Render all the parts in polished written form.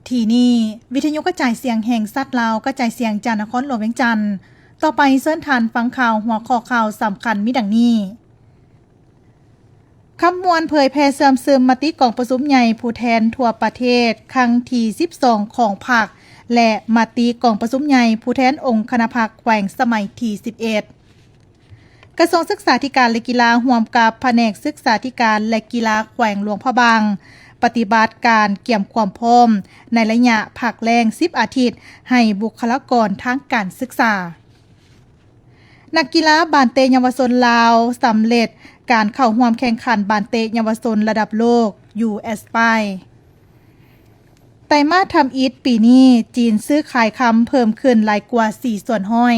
ที่นี่วิทยุกระจายเสียงแห่งสัตว์ลาวกระจายเสียงจากนครหลวงเวียงจันทน์ต่อไปเชิญทานฟังข่าวหัวข้อข่าวสำคัญมีดังนี้คำมวลเผยแพร่เสื่อมซึมมติกองประชุมใหญ่ผู้แทนทั่วประเทศครั้งที่12ของพรรคและมติกองประชุมใหญ่ผู้แทนองค์คณะพรรคแขวงสมัยที่11กระทรวงศึกษาธิการและกีฬาร่วมกับแผนกศึกษาธิการและกีฬาแขวงหลวงพระบางปฏิบัติการเกี่ยมความพร้อมในระยะพักแรง10อาทิตย์ให้บุคลากรทางการศึกษานักกีฬาบานเตเยาวชนลาวสำเร็จการเข้าร่วมแข่งขันบานเตเยาวชนระดับโลก US ไปไตรมาสทำอิฐปีนี้จีนซื้อขายคำเพิ่มขึ้นหลายกว่า4ส่วนห้อย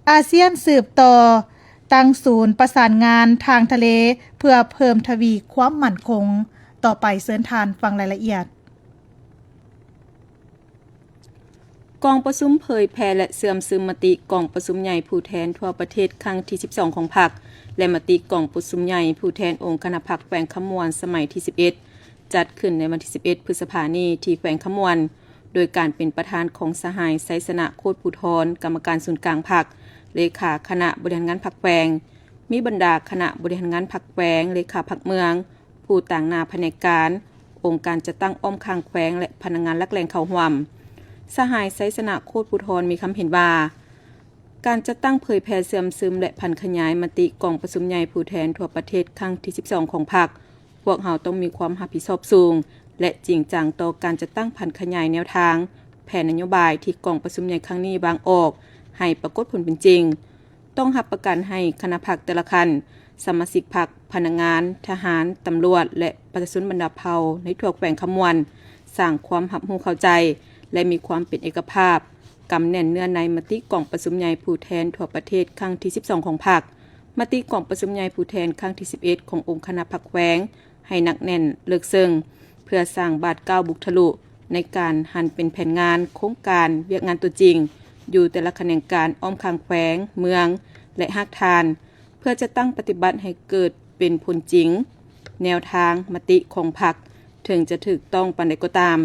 อาเซียนสืบต่อตั้งศูนย์ประสานงานทางทะเลเพื่อเพิ่มทวีความมั่นคงต่อไปเชิญทานฟังรายละเอียดกองประชุมเผยแพร่และเสื่อมซึมมติกองประชุมใหญ่ผู้แทนทั่วประเทศครั้งที่12ของพรรคและมติกองประชุมใหญ่ผู้แทนองค์คณะพรรคแขวงขมวนสมัยที่11จัดขึ้นในวันที่11พฤษภาคมนี้ที่แขวงขมวนโดยการเป็นประธานของสหายไสสนะโคตรภูธรกรรมการศูนย์กลางพรรคเลขาคณะบริหารงานพรรคแขวงมีบรรดาคณะบริหารงานพรรคแขวงเลขาพรรคเมืองผู้ต่างหน้าแผนกการองค์การจัดตั้งอ้อมข้างแขวงและพนักงานลักแหล่งเข้าร่วมสหายไสสนะโคตรภูธรมีคำเห็นว่าการจัดตั้งเผยแพร่เสื่อมซึมและพันขยายมติกองประชุมใหญ่ผู้แทนทั่วประเทศครั้งที่12ของพรรคพวกเราต้องมีความรับผิดชอบสูงและจริงจังต่อการจัดตั้งพันขยายแนวทางแผนนโยบายที่กองประชุมใหญ่ครั้งนี้วางออกให้ปรากฏผลเป็นจริงต้องรับประกันให้คณะพรรคแต่ละคันสมาชิกพรรคพนักงานทหารตำรวจและประชาชนบรรดาเผ่าในทั่วแขวงขมวนสร้างความรับรู้เข้าใจและมีความเป็นเอกภาพกำแน่นเนื้อในมติกองประชุมใหญ่ผู้แทนทั่วประเทศครั้งที่12ของพรรคมติกองประชุมใหญ่ผู้แทนครั้งที่11ขององค์คณะพรรคแขวงให้หนักแน่นเลิกซึ้งเพื่อสร้างบาดก้าวบุกทะลุในการหันเป็นแผนงานโครงการเวียกงานตัวจริงอยู่แต่ละแขนงการอ้อมข้างแขวงเมืองและภาคทานเพื่อจะตั้งปฏิบัติให้เกิดเป็นผลจริงแนวทางมติของพรรคถึงจะถูกต้องปานใดก็ตาม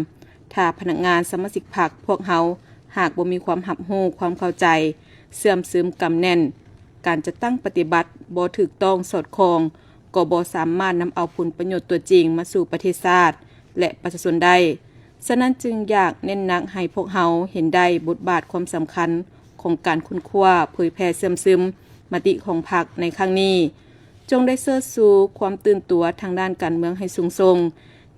ถ้าพนักงานสมาชิกพรรคพวกเฮาหากบ่มีความรับรู้ความเข้าใจเสื่อมซึมกำแน่นการจะตั้งปฏิบัติบ่ถูกต้องสอดคล้องก็บ่สามารถนำเอาผลประโยชน์ตัวจริงมาสู่ประเทศชาติและประชาชนได้ฉะนั้นจึงอยากเน้นหนักให้พวกเฮาเห็นได้บทบาทความสำคัญของการค้นคว้าเผยแพร่เสื่อมซึมมติของพรรคในครั้งนี้จงได้เสิร์ชสู่ความตื่นตัวทางด้านการเมืองให้สูงส่ง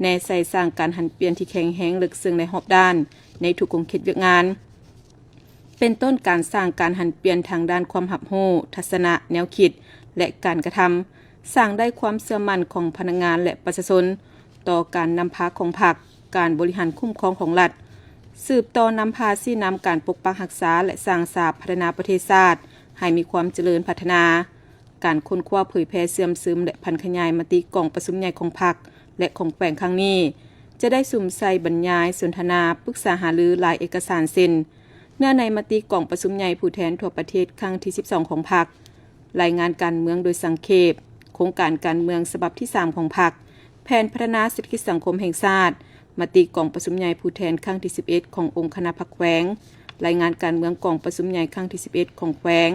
แน่ใส่สร้างการหันเปลี่ยนที่แข็งแรงลึกซึ้งในรอบด้านในทุกกองเขตเวียกงานเป็นต้นการสร้างการหันเปลี่ยนทางด้านความรับรู้ทัศนะแนวคิดและการกระทำสร้างได้ความเชื่อมั่นของพนักงานและประชาชนต่อการนำพาของพรรคการบริหารคุ้มครองของรัฐสืบต่อนำพาชี้นำการปกปักรักษาและสร้างสาพัฒนาประเทศชาติให้มีความเจริญพัฒนาการค้นคว้าเผยแพร่เสื่อมซึมและพันขยายมติกองประชุมใหญ่ของพรรคและของแขวงครั้งนี้จะได้สุ่มใส่บรรยายสนทนาปรึกษาหารือหลายเอกสารเซ็นเนื่องในมติกองประชุมใหญ่ผู้แทนทั่วประเทศครั้งที่12ของพรรครายงานการเมืองโดยสังเขปโครงการการเมืองฉบับที่3ของพรรคแผนพัฒนาเศรษฐกิจสังคมแห่งชาติมติกองประชุมใหญ่ผู้แทนครั้งที่11ขององค์คณะพรรคแขวงรายงานการเมืองกองประชุมใหญ่ครั้งที่11ของแขวง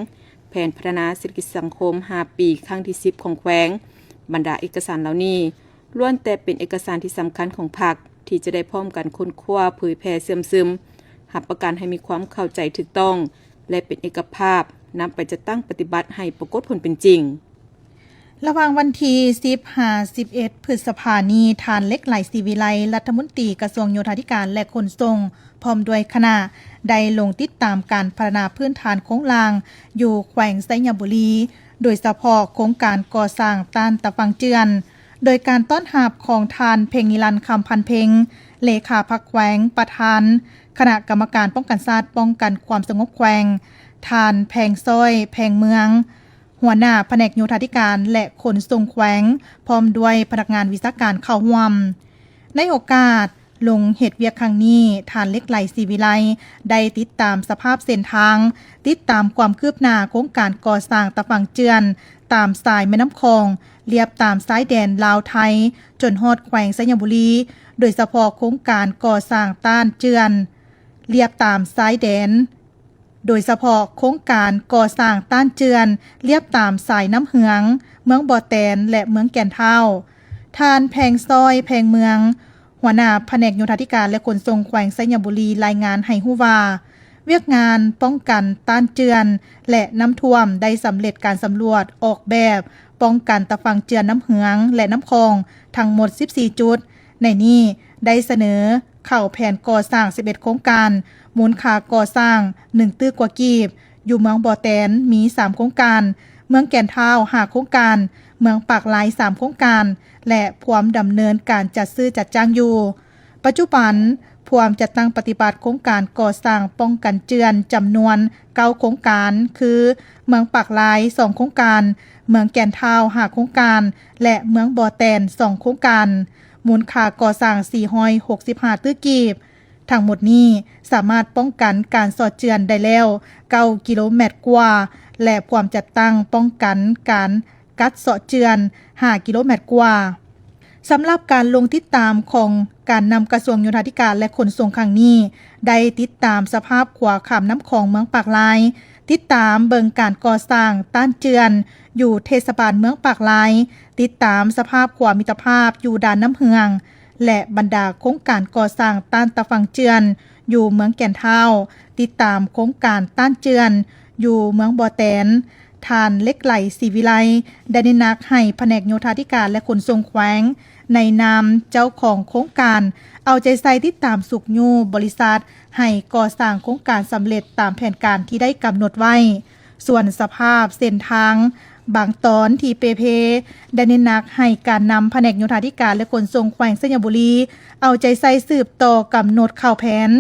แผนพัฒนาเศรษฐกิจสังคม5ปีครั้งที่10ของแขวงบรรดาเอกสารเหล่านี้ล้วนแต่เป็นเอกสารที่สำคัญของพรรคที่จะได้พร้อมกันค้นคว้าเผยแพร่เสื่อมซึมหับประกันให้มีความเข้าใจถูกต้องและเป็นเอกภาพนำไปจัดตั้งปฏิบัติให้ปรากฏผลเป็นจริงระหว่างวันที่10-11 พฤษภาคมนี้ทานเล็กไหลศรีวิไลรัฐมนตรีกระทรวงโยธาธิการและขนส่งพร้อมด้วยคณะได้ลงติดตามการพัฒนาพื้นฐานโครงรางอยู่แขวงไสยบุรีโดยเฉพาะโครงการก่อสร้างต้านตะฟังเจือนโดยการต้อนรับของทานเพ็งนิรันดร์คำพันเพ็งเลขาพรรคแขวงประธานคณะกรรมการป้องกันชาติป้องกันความสงบแขวงทานแพงซ้อยแพงเมืองหัวหน้าแผนกโยธาธิการและขนส่งแขวงพร้อมด้วยพนักงานวิชาการเข้าร่วมในโอกาส ลงเหตุเวียกครั้งนี้ฐานเหล็กไหลศรีวิไลได้ติดตามสภาพเส้นทางติดตามความคืบหน้าโครงการก่อสร้างตะฝั่งเจือนตามสายแม่น้ำคองเรียบตามสายแดนลาวไทยจนฮอดแขวงสัญบุรีโดยเฉพาะโครงการก่อสร้างต้านเจือนเรียบตามสายแดนโดยเฉพาะโครงการก่อสร้างต้านเจือนเรียบตามสายน้ำเหืองเมืองบ่อแตนและเมืองแก่นเท่าทานแพงซอยแพงเมืองหัวหน้าแผนกโยธาธิการและขนส่งแขวงสัญบุรีรายงานให้ฮู้ว่าเวียกงานป้องกันต้านเจือนและน้ำท่วมได้สำเร็จการสำรวจออกแบบป้องกันตะฝั่งเจือนน้ำเหืองและน้ำคองทั้งหมด14จุดในนี้ได้เสนอเข้าแผนก่อสร้าง11โครงการมูลค่าก่อสร้าง1ตื้อกว่ากีบอยู่เมืองบ่อแตนมี3โครงการเมืองแก่นเท่า5โครงการเมืองปากหลาย3โครงการและพร้อมดำเนินการจัดซื้อจัดจ้างอยู่ปัจจุบันพร้อมจัดตั้งปฏิบัติโครงการก่อสร้างป้องกันเจือนจำนวน9โครงการคือเมืองปากหลาย2โครงการเมืองแก่นเท่า5โครงการและเมืองบ่อแตน2โครงการมูลค่าก่อสร้าง465ตื้อกีบทั้งหมดนี้สามารถป้องกันการสอดเจือนได้แล้ว9กิโลเมตรกว่าและพร้อมจัดตั้งป้องกันการกัดเสาะเจือน5กิโลเมตรกว่าสำหรับการลงติดตามของการนำกระทรวงโยธาธิการและขนส่งครั้งนี้ได้ติดตามสภาพขวาขามน้ำคลองเมืองปากลายติดตามเบิงการก่อสร้างต้านเจือนอยู่เทศบาลเมืองปากลายติดตามสภาพขวามิตรภาพอยู่ด่านน้ำเฮืองและบรรดาโครงการก่อสร้างต้านตะฝั่งเจือนอยู่เมืองแก่นเท่าติดตามโครงการต้านเจือนอยู่เมืองบ่อแตนทานเหล็กไหลศรีวิไลได้แนะนำให้แผนกโยธาธิการและขนส่งแขวงในนามเจ้าของโครงการเอาใจใส่ติดตามสุขยูบริษัทให้ก่อสร้างโครงการสำเร็จตามแผนการที่ได้กำหนดไว้ส่วนสภาพเส้นทางบางตอนที่เปเพได้เน้นหนักให้การนำแผนกโยธาธิการและขนส่งแขวงสัญบุรีเอาใจใส่สืบต่อกำหนดข่าวแผน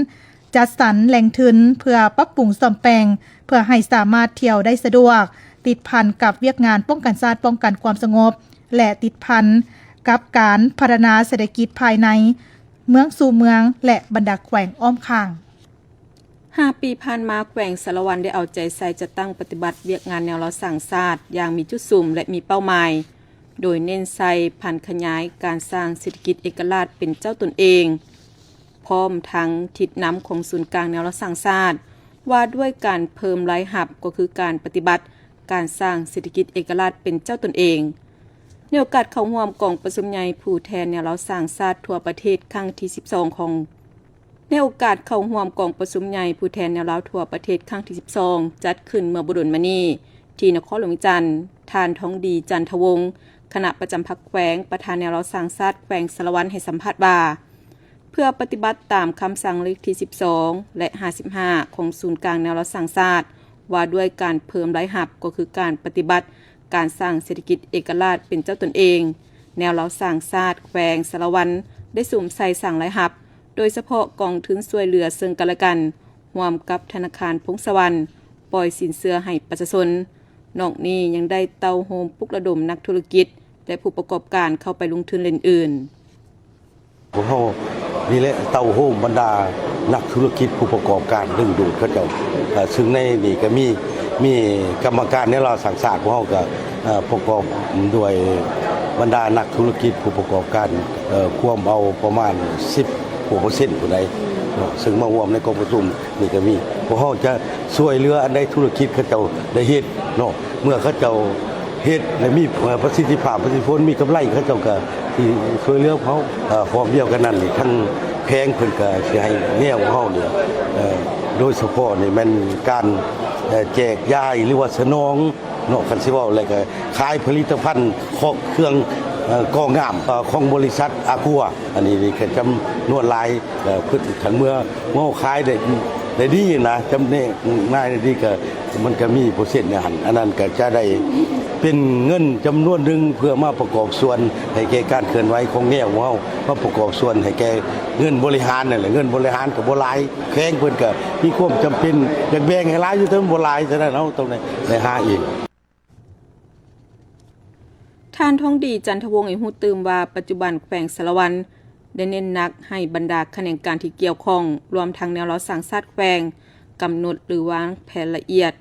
จัดสรรแหล่งทุนเพื่อปรับปรุงซ่อมแปลงเพื่อให้สามารถเที่ยวได้สะดวกติดพันกับเวียกงานป้องกันชาติป้องกันความสงบและติดพันกับการพัฒนาเศรษฐกิจภายในเมืองสู่เมืองและบรรดาแขวงอ้อมข้าง5 ปีผ่านมาแขวงสารวันได้เอาใจใส่จะตั้งปฏิบัติเวียกงานแนวเราสั่งศาสตร์อย่างมีจุดสุ่มและมีเป้าหมายโดยเน้นใส่พันขยายการสร้างเศรษฐกิจเอกราชเป็นเจ้าตนเองพร้อมทั้งทิศน้ำของศูนย์กลางแนวเราสั่งศาสตร์ว่าด้วยการเพิ่มรายหับก็คือการปฏิบัติการสร้างเศรษฐกิจเอกราชเป็นเจ้าตนเองในโอกาสเข้าร่วมกองประชุมใหญ่ผู้แทนแนวเราสั่งศาสตร์ทั่วประเทศครั้งที่12ของในโอกาสเข้าร่วมกองประชุมใหญ่ผู้แทนแนวเราทั่วประเทศครั้งที่12จัดขึ้นเมื่อบ่ดนมานี้ที่นครหลวงจันทร์ทานท้องดีจันทวงศ์คณะประจำพรรคแขวงประธานแนวเราสั่งศาสตร์แขวงสารวันให้สัมภาษณ์ว่าเพื่อปฏิบัติตามคำสั่งเลขที่12และ55ของศูนย์กลางแนวเราสั่งศาสตร์ว่าด้วยการเพิ่มรายหับก็คือการปฏิบัติการสร้างเศรษฐกิจเอกราชเป็นเจ้าตนเองแนวเราสั่งศาสตร์แขวงสารวันได้สุ่มใส่สั่งรายหับโดยเฉพาะกองทุนช่วยเหลือซึ่งกันและกันร่วมกับธนาคารพงศวรรณปล่อยสินเชื่อให้ประชาชนนอกนี้ยังได้เตาโฮมปลุกระดมนักธุรกิจและผู้ประกอบการเข้าไปลงทุนอื่นพวกเขานี่แหละเตาโฮมบรรดานักธุรกิจผู้ประกอบการดึงดูดเขาเจ้าซึ่งในนี่ก็มีกรรมการในเราสั่งศาสตร์พวกเขาก็ประกอบด้วยบรรดานักธุรกิจผู้ประกอบการควบเอาประมาณ10%ผู้ใดซึ่งมาร่วมในกองประชุมนี่ก็มีพวกเขาจะช่วยเหลืออันใดธุรกิจเขาเจ้าได้เฮ็ดเนาะเมื่อเขาเจ้าเฮ็ดและมีประสิทธิภาพประสิทธิผลมีกำไรเขาเจ้าก็ที่ช่วยเหลือเขาพร้อมเดียวกันนั่นนี่ทั้งแพงเพิ่นก็สิให้แนวเฮาเนี่ยโดยเฉพาะนี่มันการแจกยายหรือว่าสนองเนาะคันสิเว้าแล้วก็ขายผลิตภัณฑ์เครื่องกองงามของบริษัทอากัวอันนี้นี่ก็จำนวนหลายเพิ่นคันเมื่อขายได้ดีนะจำแนกง่ายดีก็มันก็มีเปอร์เซ็นต์เนี่ยหั่นอันนั้นก็จะได้เป็นเงินจำนวนหนึ่งเพื่อมาประกอบส่วนให้แก่การเคลื่อนไหวของแนวของเฮามาประกอบส่วนให้แก่เงินบริหารนั่นแหละเงินบริหารก็บ่หลายแข้งเพิ่นก็มีความจำเป็นอยากแบ่งให้หลายอยู่เทิงบ่หลายฉะนั้นเฮาต้องได้หาเองท่านท้องดีจันทวงศ์ให้ฮู้ตื่มว่าปัจจุบันแขวงสารวัน ได้เน้นหนักให้บรรดาแขนงการที่เกี่ยวข้องรวมทั้งแนวรัฐศาสตร์ชาติแขวงกำหนดหรือวางแผนละเอียด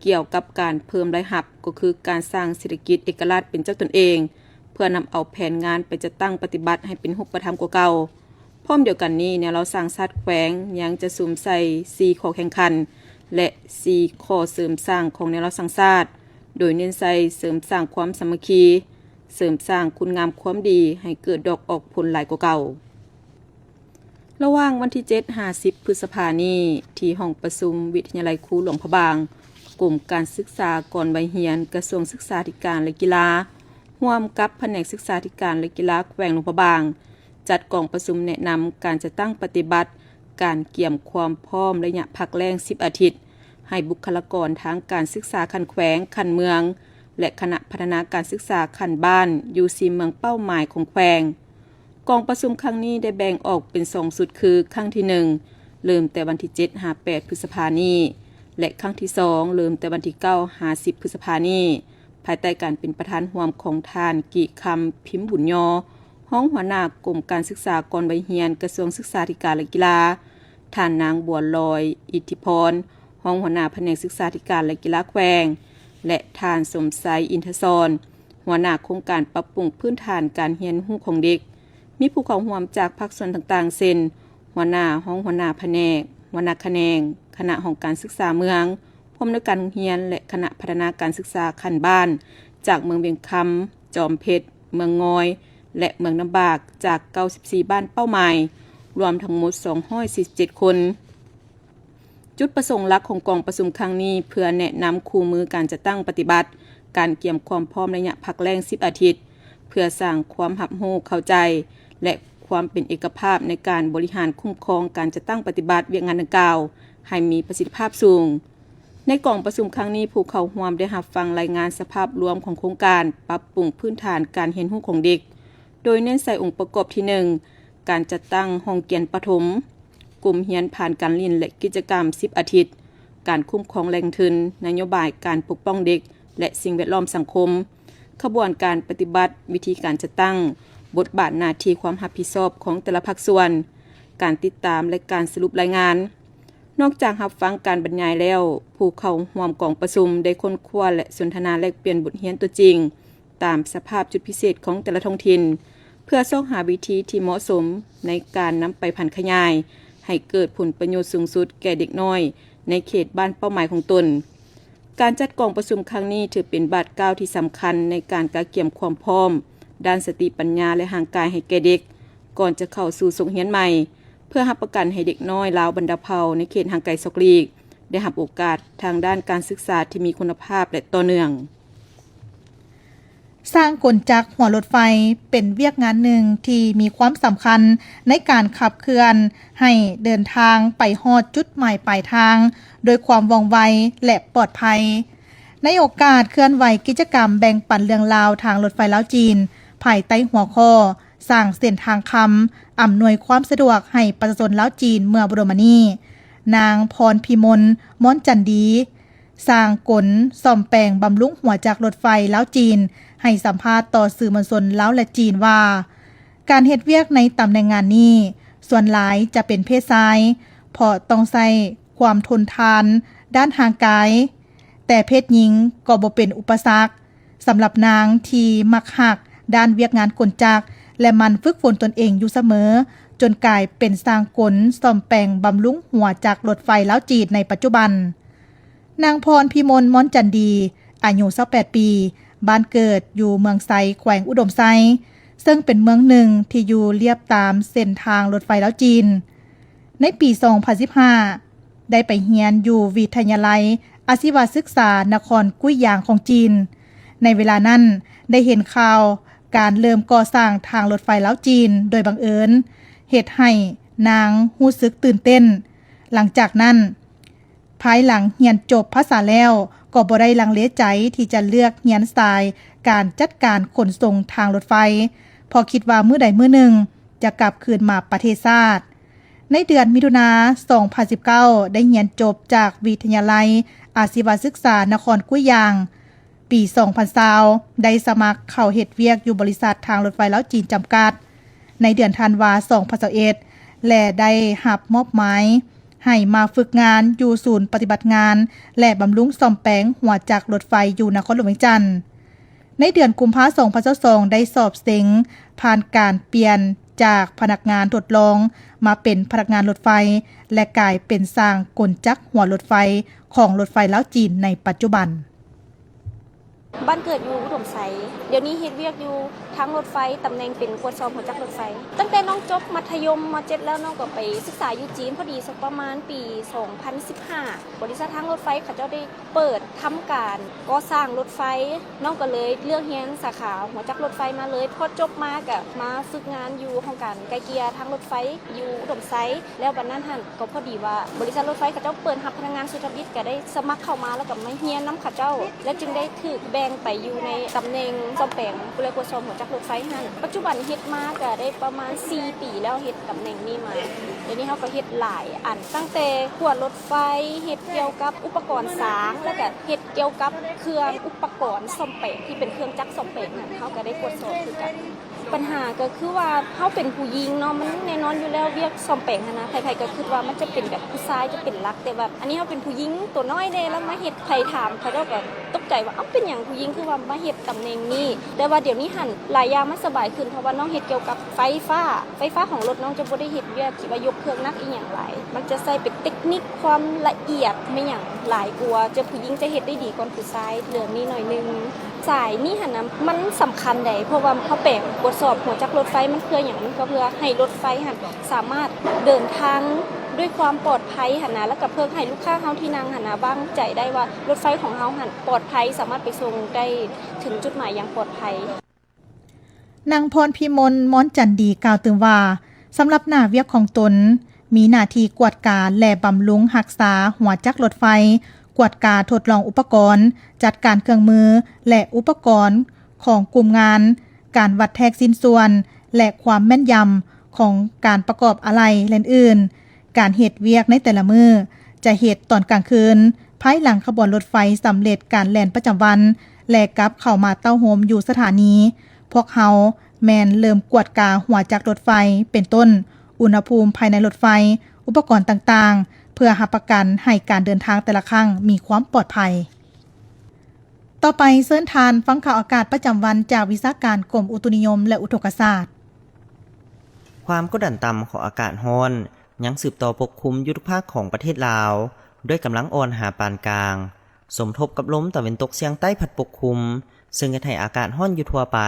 เกี่ยวกับการเพิ่มรายรับก็คือการสร้างเศรษฐกิจเอกราชเป็นเจ้าตนเองเพื่อนำเอาแผนงานไปจัดตั้งปฏิบัติให้เป็นรูปธรรมกว่าเก่าพร้อมเดียวกันนี้แนวรัฐศาสตร์ชาติแขวงยังจะสุ่มใส่4ข้อแข่งขันและ4ข้อเสริมสร้างของแนวรัฐศาสตร์ชาติโดยเน้นใส่เสริมสร้างความสามัคคีเสริมสร้างคุณงามความดีให้เกิดดอกออกผลหลายกว่าเก่าระหว่างวันที่7-50 พฤษภาคมนี้ที่ห้องประชุมวิทยาลัยครูหลวงพระบางกลุ่มการศึกษาก่อนวัยเรียนกระทรวงศึกษาธิการและกีฬาร่วมกับแผนกศึกษาธิการและกีฬาแขวงหลวงพระบางจัดกองประชุมแนะนำการจะตั้งปฏิบัติการเกี่ยมความพร้อมระยะพักแรง10 อาทิตย์ให้บุคลากรทางการศึกษาขั้นแขวงขั้นเมืองและคณะพัฒนาการศึกษาขั้นบ้านอยู่4เมืองเป้าหมายของแขวงกองประชุมครั้งนี้ได้แบ่งออกเป็น2 สุดคือครั้งที่1เริ่มแต่วันที่7-8 พฤษภาคมนี้และครั้งที่2เริ่มแต่วันที่9-10 พฤษภาคมนี้ภายใต้การเป็นประธานร่วมของท่านกิคำพิมพ์บุญยอห้องหัวหน้ากรมการศึกษาก่อนวัยเรียนกระทรวงศึกษาธิการและกีฬาท่านนางบัวลอยอิทธิพรห้องหัวหน้าแผนกศึกษาธิการและกีฬาแขวงและท่านสมไซอินทศรหัวหน้าโครงการปรับปรุงพื้นฐานการเรียนรู้ของเด็กมีผู้เข้าร่วมจากภาคส่วนต่างๆเช่นหัวหน้าห้องหัวหน้าแผนกหัวหน้าแขนงคณะของการศึกษาเมืองผู้อำนวยการโรงเรียนและคณะพัฒนาการศึกษาขั้นบ้านจากเมืองเวียงคำจอมเพชรเมืองงอยและเมืองน้ำบากจาก94บ้านเป้าหมายรวมทั้งหมด247คนจุดประสงค์หลักของกองประชุมครั้งนี้เพื่อแนะนำคู่มือการจัดตั้งปฏิบัติการเกี่ยมความพร้อมระยะพักแรง10 อาทิตย์เพื่อสร้างความรับรู้เข้าใจและความเป็นเอกภาพในการบริหารคุ้มครองการจัดตั้งปฏิบัติเวียกงานดังกล่าวให้มีประสิทธิภาพสูงในกองประชุมครั้งนี้ผู้เข้าร่วมได้รับฟังรายงานสภาพรวมของโครงการปรับปรุงพื้นฐานการเรียนรู้ของเด็กโดยเน้นใส่องค์ประกอบที่1การจัดตั้งห้องเรียนประถมกลุ่มเรียนผ่านการเรียนและกิจกรรม10 อาทิตย์การคุ้มครองแหล่งทุนนโยบายการปกป้องเด็กและสิ่งแวดล้อมสังคมขบวนการปฏิบัติวิธีการจัดตั้งบทบาทหน้าที่ความรับผิดชอบของแต่ละภาคส่วนการติดตามและการสรุปรายงานนอกจากรับฟังการบรรยายแล้วผู้เข้าร่วมกองประชุมได้ค้นคว้าและสนทนาแลกเปลี่ยนบทเรียนตัวจริงตามสภาพจุดพิเศษของแต่ละท้องถิ่นเพื่อสร้างหาวิธีที่เหมาะสมในการนำไปพันขยายให้เกิดผลประโยชน์สูงสุดแก่เด็กน้อยในเขตบ้านเป้าหมายของตนการจัดกองประชุมครั้งนี้ถือเป็นบาทก้าวที่สำคัญในการกะเกี่ยมความพร้อมด้านสติปัญญาและห่างกายให้แก่เด็กก่อนจะเข้าสู่โรงเรียนใหม่เพื่อรับประกันให้เด็กน้อยลาวบรรดาเผ่าในเขตห่างไกลซอกลีกได้รับโอกาสทางด้านการศึกษาที่มีคุณภาพและต่อเนื่องสร้างกลจักรหัวรถไฟเป็นเวียกงานหนึ่งที่มีความสำคัญในการขับเคลื่อนให้เดินทางไปฮอดจุดหมายปลายทางโดยความว่องไวและปลอดภัยในโอกาสเคลื่อนไหวกิจกรรมแบ่งปันเรื่องราวทางรถไฟลาวจีนภายใต้หัวข้อสร้างเส้นทางคำอำนวยความสะดวกให้ประชาชนลาวจีนเมื่อบรมนีนางพรพิมลม่อนจันดีสร้างกลซ่อมแปลงบำรุงหัวจักรรถไฟลาวจีนให้สัมภาษณ์ต่อสื่อมวลชนลาวและจีนว่าการเฮ็ดเวียกในตำแหน่งงานนี้ส่วนหลายจะเป็นเพศชายเพราะต้องใช้ความทนทานด้านทางกายแต่เพศหญิงก็บ่เป็นอุปสรรคสำหรับนางที่มักหักด้านเวียกงานกลจักรและมันฝึกฝนตนเองอยู่เสมอจนกลายเป็นสร้างกลซ่อมแปลงบำรุงหัวจักรรถไฟลาวจีนในปัจจุบันนางพรพิมลม่อนจันดีอายุ28 ปีบ้านเกิดอยู่เมืองไซแขวงอุดมไซซึ่งเป็นเมืองหนึ่งที่อยู่เรียบตามเส้นทางรถไฟลาวจีนในปี 2015 ได้ไปเรียนอยู่วิทยาลัยอาชีวศึกษานครกุ้ยหยางของจีนในเวลานั้นได้เห็นข่าวการเริ่มก่อสร้างทางรถไฟลาวจีนโดยบังเอิญเฮ็ดให้นางรู้สึกตื่นเต้นหลังจากนั้นภายหลังเรียนจบภาษาแล้วก็บ่ได้ลังเลใจที่จะเลือกเรียนสายการจัดการขนส่งทางรถไฟพอคิดว่ามื้อใดมื้อหนึ่งจะกลับคืนมาประเทศชาติในเดือนมิถุนายน 2019 ได้เรียนจบจากวิทยาลัยอาชีวศึกษานครกุ้ยหยางปี 2020 ได้สมัครเข้าเฮ็ดเวียกอยู่บริษัททางรถไฟลาวจีนจำกัด ในเดือนธันวาคม 2021และได้รับมอบหมายให้มาฝึกงานอยู่ศูนย์ปฏิบัติงานและบำรุงซ่อมแปลงหัวจักรรถไฟอยู่นครหลวงเวียงจันทน์ในเดือนกุมภาพันธ์ 2022ได้สอบเส็งผ่านการเปลี่ยนจากพนักงานทดลองมาเป็นพนักงานรถไฟและกลายเป็นสร้างกลจักรหัวรถไฟของรถไฟลาวจีนในปัจจุบันบ้านเกิดอยู่อุดมไซเดี๋ยวนี้เฮ็ดเวียกอยู่ทั้งรถไฟตำแหน่งเป็นกวดซ้อมหัวจักรรถไฟตั้งแต่น้องจบมัธยมม.7 แล้วน้องก็ไปศึกษาอยู่จีนพอดีสักประมาณปี 2015 บริษัททางรถไฟเขาเจ้าได้เปิดทำการก่อสร้างรถไฟน้องก็เลยเลือกเรียนสาขาหัวจักรรถไฟมาเลยพอจบมาก็มาฝึกงานอยู่ห้องการไกลเกลี่ยทางรถไฟอยู่อุดมไซแล้วบัดนั้นหั่นก็พอดีว่าบริษัทรถไฟเขาเจ้าเปิดรับพนักงานสุจริตก็ได้สมัครเข้ามาแล้วก็มาเรียนนำเขาเจ้าแล้วจึงได้ถูกแบ่งไปอยู่ในตำแหน่งซ่อมแปลงผู้เลยกวดซ้อมหัวจักรรถไฟหั่นปัจจุบันเฮ็ดมาก็ได้ประมาณ4 ปีแล้วเฮ็ดตำแหน่งนี้มาเดี๋ยวนี้เฮาก็เฮ็ดหลายอันตั้งแต่ขวดรถไฟเฮ็ดเกี่ยวกับอุปกรณ์สางแล้วก็เฮ็ดเกี่ยวกับเครื่องอุปกรณ์ซ่อมแปลงที่เป็นเครื่องจักรซ่อมแปลงนั่นเฮาก็ได้กวดซ้อมคือกันปัญหาก็คือว่าเฮาเป็นผู้หญิงเนาะมันแน่นอนอยู่แล้วเวียกซ่อมแปลงหั่นนะใครๆก็คิดว่ามันจะเป็นแบบผู้ชายจะเป็นหลักแต่แบบอันนี้เฮาเป็นผู้หญิงตัวน้อยเด้แล้วมาเฮ็ดใครถามเขาก็ตกใจว่าเอ้าเป็นหยังผู้หญิงคือว่ามาเฮ็ดตำแหน่งนี้แต่ว่าเดี๋ยวนี้หั่นหลายอย่างมันสบายขึ้นเพราะว่าน้องเฮ็ดเกี่ยวกับไฟฟ้าของรถน้องจะบ่ได้เฮ็ดเวียกที่ว่ายกเครื่องหนักอีหยังหลายมันจะใส่เป็นเทคนิคความละเอียดไม่หยังหลายกว่าจะผู้หญิงจะเฮ็ดได้ดีกว่าผู้ชายเรื่องนี้หน่อยนึงสายนี้หั่นน่ะมันสำคัญได้เพราะว่าเขาแปลงตรวจสอบหัวจักรรถไฟมันเพื่อหยังมันก็เพื่อให้รถไฟหั่นสามารถเดินทางด้วยความปลอดภัยหั่นนะแล้วก็เพื่อให้ลูกค้าเฮาที่นั่งหั่นนะวางใจได้ว่ารถไฟของเฮาหั่นปลอดภัยสามารถไปส่งได้ถึงจุดหมายอย่างปลอดภัยนางพรพิมลม้อนจันดีกล่าวตื่นว่าสำหรับหน้าเวียกของตนมีหน้าที่กวดการและบำรุงรักษาหัวจักรรถไฟกวดการทดลองอุปกรณ์จัดการเครื่องมือและอุปกรณ์ของกลุ่มงานการวัดแทกสิ้นส่วนและความแม่นยำของการประกอบอะไหล่และอื่นการเฮ็ดเวียกในแต่ละมื้อจะเฮ็ดตอนกลางคืนภายหลังขบวนรถไฟสำเร็จการแล่นประจำวันและกลับเข้ามาเต้าโฮมอยู่สถานีพวกเฮาแมนเริ่มกวดกาหัวจักรรถไฟเป็นต้นอุณหภูมิภายในรถไฟอุปกรณ์ต่างๆเพื่อรับประกันให้การเดินทางแต่ละครั้งมีความปลอดภัยต่อไปเชิญทานฟังข่าวอากาศประจำวันจากวิชาการกรมอุตุนิยมและอุทกศาสตร์ความกดดันต่ำของอากาศร้อนยังสืบต่อปกคลุมอยู่ทุกภาคของประเทศลาวด้วยกำลังอ่อนหาปานกลางสมทบกับลมตะวันตกเฉียงใต้พัดปกคลุมซึ่งจะให้อากาศร้อนอยู่ทั่วไป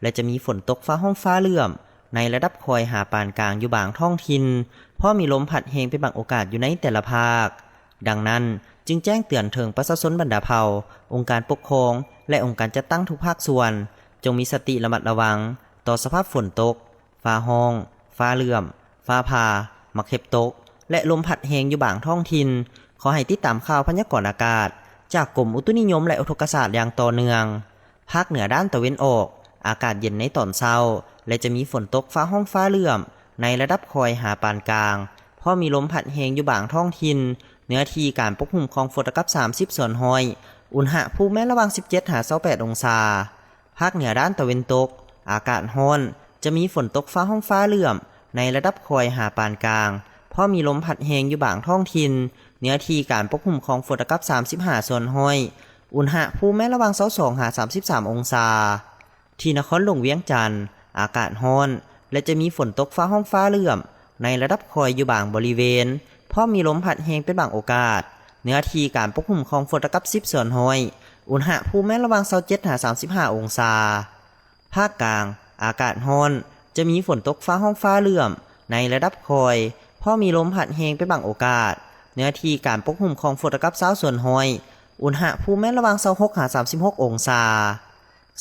และจะมีฝนตกฟ้าห้องฟ้าเลื่อมในระดับคอยหาปานกลางอยู่บางท้องถิ่นเพราะมีลมพัดแรงเป็นบางโอกาสอยู่ในแต่ละภาคดังนั้นจึงแจ้งเตือนถึงประชาชนบรรดาเผ่าองค์การปกครองและองค์การจัดตั้งทุกภาคส่วนจงมีสติระมัดระวังต่อสภาพฝนตกฟ้าห้องฟ้าเลื่อมฟ้าผ่ามักเห็บตกและลมพัดแรงอยู่บางท้องถิ่นขอให้ติดตามข่าวพยากรณ์อากาศจากกรมอุตุนิยมและอุทกศาสตร์อย่างต่อเนื่องภาคเหนือด้านตะวันออกอากาศเย็นในตอนเช้าและจะมีฝนตกฟ้าห้องฟ้าเลื่อมในระดับคอยหาปานกลางเพราะมีลมพัดแรงอยู่บางท้องถิ่นเนื้อที่การปกคลุมของฝนกับ30ส่วนห้อยอุณหภูมิระหว่าง17-28องศาภาคเหนือด้านตะวันตกอากาศร้อนจะมีฝนตกฟ้าห้องฟ้าเลื่อมในระดับคอยหาปานกลางเพราะมีลมพัดแรงอยู่บางท้องถิ่นเนื้อที่การปกคลุมของฝนกับ35ส่วนห้อยอุณหภูมิระหว่าง22-33องศาที่นครหลวงเวียงจันทร์อากาศร้อนและจะมีฝนตกฟ้าห้องฟ้าเลื่อมในระดับคอยอยู่บางบริเวณเพราะมีลมพัดแรงเป็นบางโอกาสเนื้อที่การปกคลุมของฝนกับ10ส่วนห้อยอุณหภูมิระหว่าง27-35องศาภาคกลางอากาศร้อนจะมีฝนตกฟ้าห้องฟ้าเลื่อมในระดับคอยเพราะมีลมพัดแรงเป็นบางโอกาสเนื้อที่การปกคลุมของฝนกับ20ส่วนห้อยอุณหภูมิระหว่าง26-36องศา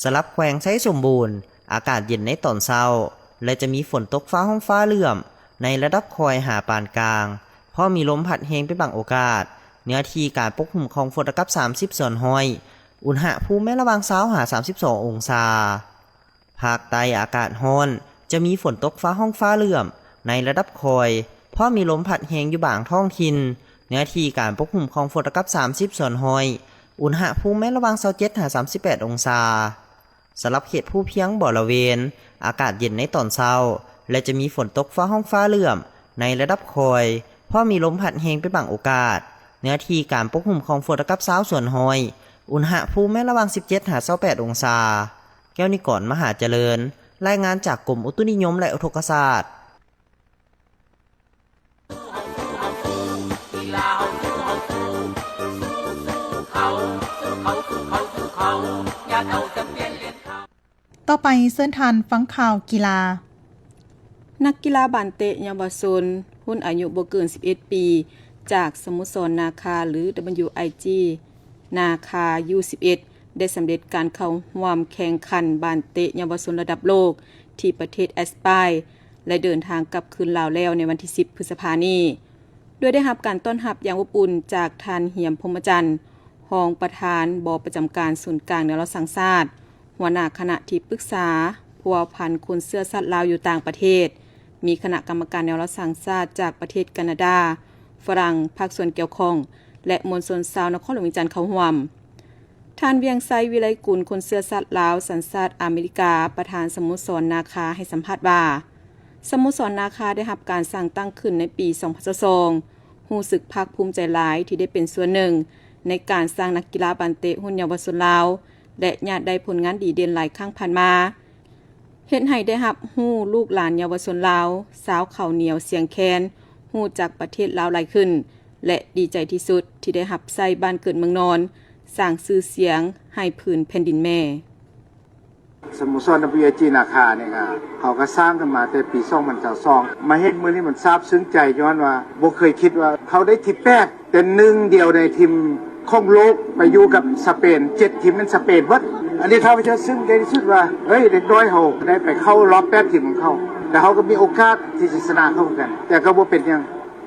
สลับแขวงไซสมบูรณ์อากาศเย็นในตอนเช้าและจะมีฝนตกฟ้าห้องฟ้าเลื่อมในระดับคอยหาปานกลางเพราะมีลมพัดแรงเป็นบางโอกาสเนื้อที่การปกคลุมของฝนกับ30ส่วนห้อยอุณหภูมิระหว่าง20-32องศาภาคใต้อากาศร้อนจะมีฝนตกฟ้าห้องฟ้าเลื่อมในระดับคอยเพราะมีลมพัดแรงอยู่บางท้องถิ่นเนื้อที่การปกคลุมของฝนกับ30ส่วนห้อยอุณหภูมิระหว่าง27-38องศาสำหรับเขตผู้เพียงบริเวณอากาศเย็นในตอนเช้า และจะมีฝนตกฟ้าห้องฟ้าเหลื่อมในระดับคอยเพราะมีลมพัดแรงเป็นบางโอกาสเนื้อที่การปกคลุมของฝนกับสาวส่วนหอยอุณหภูมิแม้ระหว่าง17-28องศาแก้วนิกรมหาเจริญรายงานจากกรมอุตุนิยมและอุทกศาสตร์ต่อไปเชิญทานฟังข่าวกีฬานักกีฬาบานเตะเยาวชนรุ่นอายุบ่เกิน11 ปีจากสโมสรนาคาหรือ WIG นาคา U11 ได้สำเร็จการเข้าร่วมแข่งขันบานเตะเยาวชนระดับโลกที่ประเทศแอสไปร์และเดินทางกลับคืนลาวแล้วในวันที่10พฤษภาคมนี้โดยได้รับการต้อนรับอย่างอบอุ่นจากท่านเหียมพรหมจันทร์รองประธานบประจำการศูนย์กลางแนวรักษาสังชาติหัวหน้าคณะที่ปรึกษาพัวพันคนเสื้อสัตว์ลาวอยู่ต่างประเทศมีคณะกรรมการแนวรักษาสังชาติจากประเทศแคนาดาฝรั่งภาคส่วนเกี่ยวข้องและมวลชนชาวนครหลวงเวียงจันทน์เข้าร่วมท่านเวียงไซวิไลกุลคนเสื้อสัตว์ลาวสัญชาติอเมริกาประธานสโมสรนาคาให้สัมภาษณ์ว่าสโมสรนาคาได้รับการสร้างตั้งขึ้นในปี2022รู้สึกภาคภูมิใจหลายที่ได้เป็นส่วนหนึ่งในการสร้างนักกีฬาบานเตะรุ่นเยาวชนลาวและญาติได้ผลงานดีเด่นหลายครั้งผ่านมาเฮ็ดให้ได้รับรู้ลูกหลานเยาวชนลาวสาวข้าวเหนียวเสียงแคนรู้จักประเทศลาวหลายขึ้นและดีใจที่สุดที่ได้รับใส่บ้านเกิดเมืองนอนสร้างชื่อเสียงให้พื้นแผ่นดินแม่สโมสร WIG นาคาเนี่ยครับเขาก็สร้างขึ้นมาแต่ปี2022มาเฮ็ดมื้อนี้มันซาบซึ้งใจย้อนว่าบ่เคยคิดว่าเขาได้ที่8เป็นหนึ่งเดียวในทีมของโลกไปอยู่กับสเปน7ทีมเป็นสเปนเบิดอันนี้ข้าพเจ้าซึ้งใจที่สุดว่าเฮ้ยเด็กน้อยเฮาได้ไปเข้ารอบ8ทีมของเขาแต่เขาก็มีโอกาสที่จะชนะเข้ากันแต่ก็บ่เป็นหยัง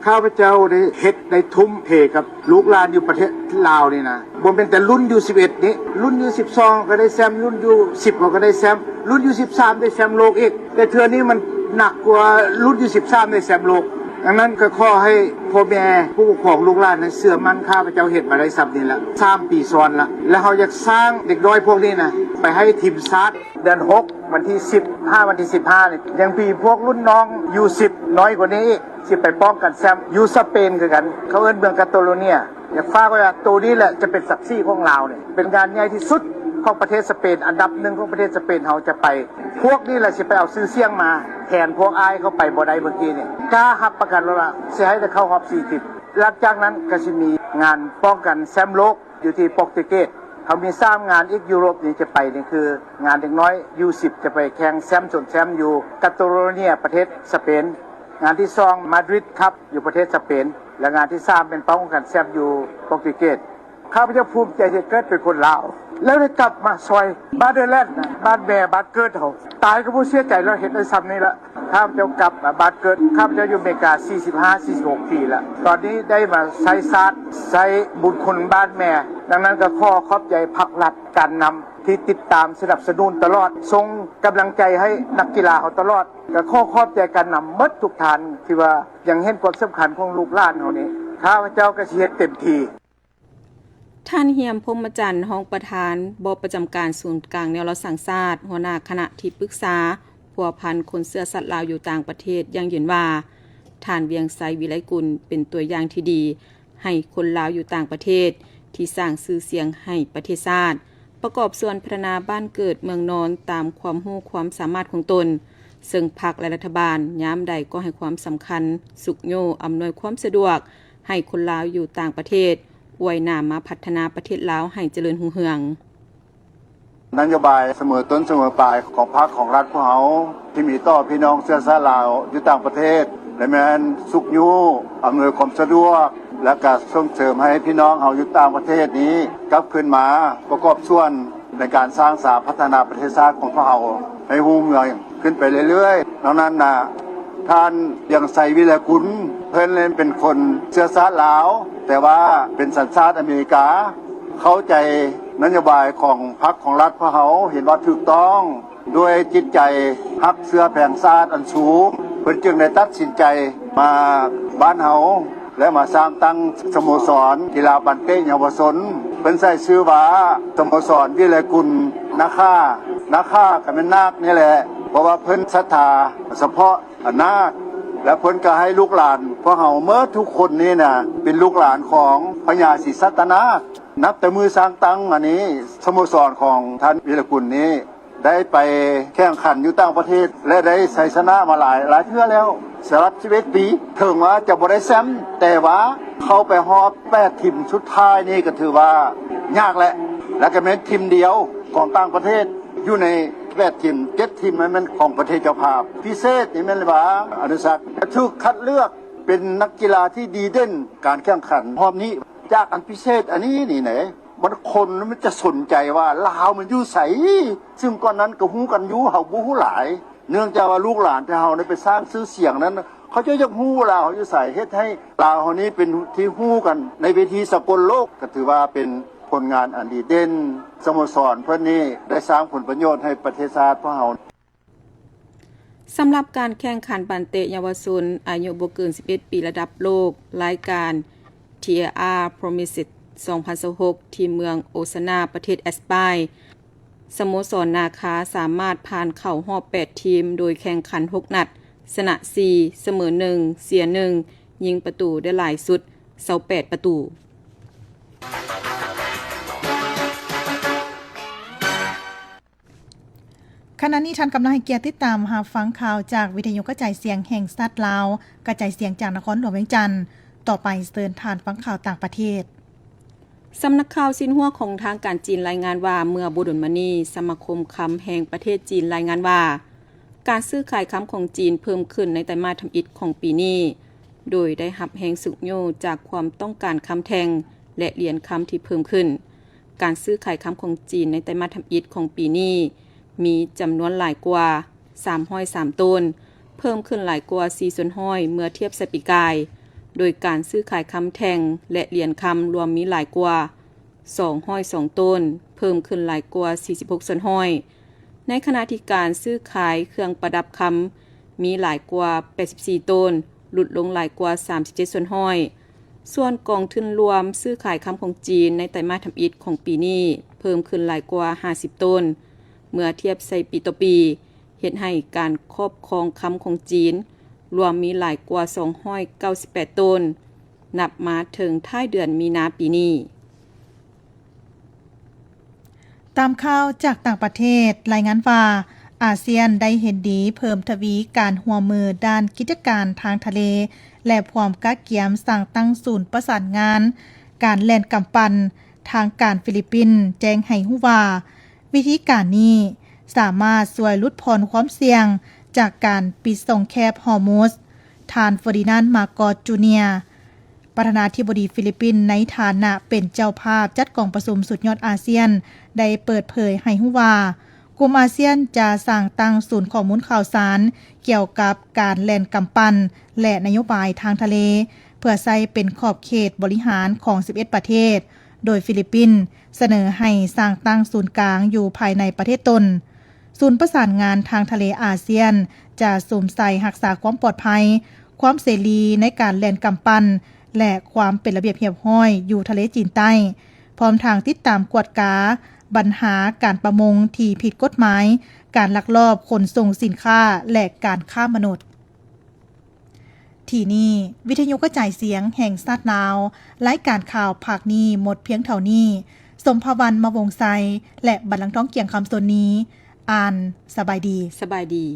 ข้าพเจ้าได้เฮ็ดได้ทุ่มเทกับลูกหลานอยู่ประเทศลาวนี่นะบ่เป็นแต่รุ่นอยู่11นี้รุ่นอยู่12ก็ได้แชมป์รุ่นอยู่10ก็ได้แชมป์รุ่นอยู่13ได้แชมป์โลกอีกแต่เทื่อนี้มันหนักกว่ารุ่นอยู่13ได้แชมป์โลกดังนั้นก็ขอให้พ่อแม่ผู้ปกครองลูกหลานเชื่อมั่นข้าพเจ้าเฮ็ดมาได้สับนี่ละ3ปีซ้อนละแล้วเฮาอยากสร้างเด็กน้อยพวกนี้นะไปให้ทีมชาติเดือน6วันที่15วันที่15นี่ยังมีพวกรุ่นน้องอยู่10น้อยกว่านี้สิไปป้องกันแชมป์อยู่สเปนคือกันเขาเอิ้นเมืองกาตาโลเนียอยากฝากไว้ว่าตัวนี้แหละจะเป็นศักดิ์ศรีของลาวเนี่ยเป็นงานใหญ่ที่สุดของประเทศสเปนอันดับ1ของประเทศสเปนเฮาจะไปพวกนี้แหละสิไปเอาชื่อเสียงมาแทนพวกอายเข้าไปบ่ได้เมื่อกี้นี่กล้ารับประกันว่าสิให้ได้เข้ารอบ40หลังจากนั้นก็สิมีงานป้องกันแชมป์โลกอยู่ที่โปรตุเกสเขามีสร้างงานอีกยุโรปนี่จะไปนี่คืองานเด็กน้อย U10 จะไปแข่งแชมป์ส่วนแชมป์อยู่กาตาโลเนียประเทศสเปนงานที่2มาดริดครับอยู่ประเทศสเปนและงานที่3เป็นป้องกันแชมป์อยู่โปรตุเกสข้าพเจ้าภูมิใจที่เกิดเป็นคนลาวแล้วได้กลับมาซอยบ้านเดแลนด์บ้านแม่บ้านเกิดเฮาตายก็บ่เสียใจแล้วเห็นได้ซ้ำนี่ละข้าพเจ้ากลับบ้านเกิดข้าพเจ้าอยู่อเมริกา45-46ปีแล้วตอนนี้ได้มาใช้ศาสตร์ใช้บุญคุณบ้านแม่ดังนั้นก็ขอขอบใจพรรครัฐการนำที่ติดตามสนับสนุนตลอดส่งกำลังใจให้นักกีฬาเฮาตลอดก็ขอขอบใจการนำหมดทุกท่านที่ว่ายังเห็นความสำคัญของลูกหลานเฮานี่ข้าพเจ้าก็สิเฮ็ดเต็มที่ท่านเหียมพรหมจันทร์รองประธานบประจำการศูนย์กลางแนวรักษาสังชาติหัวหน้าคณะที่ปรึกษาพัวพันคนเสื้อสัตว์ลาวอยู่ต่างประเทศยังยืนว่าท่านเวียงไซวิไลกุลเป็นตัวอย่างที่ดีให้คนลาวอยู่ต่างประเทศที่สร้างชื่อเสียงให้ประเทศชาติประกอบส่วนพัฒนาบ้านเกิดเมืองนอนตามความรู้ความสามารถของตนซึ่งพรรคและรัฐบาลยามใดก็ให้ความสำคัญสุขโยอำนวยความสะดวกให้คนลาวอยู่ต่างประเทศอวยนามมาพัฒนาประเทศลาวให้เจริญรุ่งเรืองนโยบายเสมอต้นเสมอปลายของพรรคของรัฐพวกเขาที่มีต่อพี่น้องเชื้อสายลาวอยู่ต่างประเทศและแม้นสุขยูอำนวยความสะดวกและก็ส่งเสริมให้พี่น้องเฮาอยู่ต่างประเทศนี้กลับคืนมาประกอบส่วนในการสร้างสาพัฒนาประเทศชาติของพวกเฮาให้รุ่งเรืองขึ้นไปเรื่อยๆดังนั้นนะท่านยังใส่วิไลกุลเพิ่นเล่นเป็นคนเชื้อสายลาวแต่ว่าเป็นสัญชาติอเมริกาเข้าใจนโยบายของพรรคของรัฐพวกเขาเห็นว่าถูกต้องด้วยจิตใจฮักเสื้อแผงชาติอันสูงเพิ่นจึงได้ตัดสินใจมาบ้านเฮาและมาสร้างตั้งสโมสรกีฬาบันเตะเยาวชนเพิ่นใส่ชื่อว่าสโมสรวิไลกุลนาคาก็เป็นนาคนี่แหละเพราะว่าเพิ่นศรัทธาเฉพาะ อำนาจและเพิ่นก็ให้ลูกหลานพวกเฮาเมื่อทุกคนนี่น่ะเป็นลูกหลานของพญาศรีสัตนานับแต่มือสร้างตั้งอันนี้สโมสรของท่านวีรกุลนี้ได้ไปแข่งขันอยู่ต่างประเทศและได้ชัยชนะมาหลายเทื่อแล้วสำหรับชีวิตปีถึงว่าจะบ่ได้แชมป์แต่ว่าเข้าไปฮอบ8ทีมสุดท้ายนี่ก็ถือว่ายากแหละและก็เป็นทีมเดียวของต่างประเทศอยู่ใน8ทีม7ทีมนั้นมันของประเทศเจ้าภาพพิเศษนี่แม่นว่าอนุสักษ์ถูกคัดเลือกเป็นนักกีฬาที่ดีเด่นการแข่งขันรอบนี้จากอันพิเศษอันนี้นี่ไหนมันคนมันจะสนใจว่าลาวมันอยู่ไสซึ่งก่อนนั้นก็ฮู้กันอยู่เฮาบ่ฮู้หลายเนื่องจากว่าลูกหลานที่เฮาได้ไปสร้างชื่อเสียงนั้นเขาจะอยากฮู้ลาวเขาอยู่ไสเฮ็ดให้ลาวเฮานี้เป็นที่ฮู้กันในเวทีสากลโลกก็ถือว่าเป็นผลงานอันดีเด่นสโมสรเพิ่นนี้ได้สร้างผลประโยชน์ให้ประเทศชาติของเฮาสำหรับการแข่งขันบันเตะเยาวชนอายุบ่เกิน11ปีระดับโลกรายการ TAR Promises 2026 ที่เมืองโอซานาประเทศแอสปายสโมสรนาคาสามารถผ่านเข้ารอบ8ทีมโดยแข่งขัน6นัดชนะ4เสมอ1เสีย1ยิงประตูได้หลายสุด28ประตูขณะนี้ท่านกำลังให้เกียรติติดตามรับฟังข่าวจากวิทยุกระจายเสียงแห่งชาติลาวกระจายเสียงจากนครหลวงเวียงจันทน์ต่อไปเชิญทานฟังข่าวต่างประเทศสำนักข่าวซินหัวของทางการจีนรายงานว่าเมื่อบ่ดนมานี้สมาคมค้ำแห่งประเทศจีนรายงานว่าการซื้อขายค้ำของจีนเพิ่มขึ้นในไตรมาสทำอิฐของปีนี้โดยได้รับแรงสุกโยจากความต้องการค้ำแทงและเหรียญค้ำที่เพิ่มขึ้นการซื้อขายค้ำของจีนในไตรมาสทำอิฐของปีนี้มีจำนวนหลายกว่า303ต้นเพิ่มขึ้นหลายกว่า4ส่วนห้อยเมื่อเทียบสัปดาห์โดยการซื้อขายค้ำแทงและเหรียญค้ำรวมมีหลายกว่า202ต้นเพิ่มขึ้นหลายกว่า46ส่วนห้อยในขณะที่การซื้อขายเครื่องประดับค้ำมีหลายกว่า84ต้นลดลงหลายกว่า37ส่วนห้อยส่วนกองทุนรวมซื้อขายค้ำของจีนในไตรมาสทำอิฐของปีนี้เพิ่มขึ้นหลายกว่า50ต้นเมื่อเทียบใส่ปีต่อปีเฮ็ดให้การครอบครองค้ำของจีนรวมมีหลายกว่า298ต้นนับมาถึงท้ายเดือนมีนาปีนี้ตามข่าวจากต่างประเทศรายงานว่าอาเซียนได้เห็นดีเพิ่มทวีการร่วมมือด้านกิจการทางทะเลและความกะเกียมสร้างตั้งศูนย์ประสานงานการแล่นกำปั้นทางการฟิลิปปินส์แจ้งให้รู้ว่าวิธีการนี้สามารถช่วยลดผ่อนความเสี่ยงจากการปิดส่งแคบฮอร์มุสทานเฟอร์ดินานด์ มาโกส จูเนียร์ประธานาธิบดีฟิลิปปินส์ในฐานะเป็นเจ้าภาพจัดกองประชุมสุดยอดอาเซียนได้เปิดเผยให้รู้ว่ากลุ่มอาเซียนจะสร้างตั้งศูนย์ข้อมูลข่าวสารเกี่ยวกับการแล่นกำปั้นและนโยบายทางทะเลเพื่อใช้เป็นขอบเขตบริหารของ11ประเทศโดยฟิลิปปินส์เสนอให้สร้างตั้งศูนย์กลางอยู่ภายในประเทศตนศูนย์ประสานงานทางทะเลอาเซียนจะสวมใส่รักษาความปลอดภัยความเสรีในการแล่นกำปั้นและความเป็นระเบียบเรียบร้อยอยู่ทะเลจีนใต้พร้อมทางติดตามกวดกาปัญหาการประมงที่ผิดกฎหมายการลักลอบขนส่งสินค้าและการค้ามนุษย์ที่นี่วิทยุกระจายเสียงแห่งชาติลาวรายการข่าวภาคนี้หมดเพียงเท่านี้สมภวัน มวงไซและบัลลังก์ท้องเกียงคำสนนี้อ่านสบายดี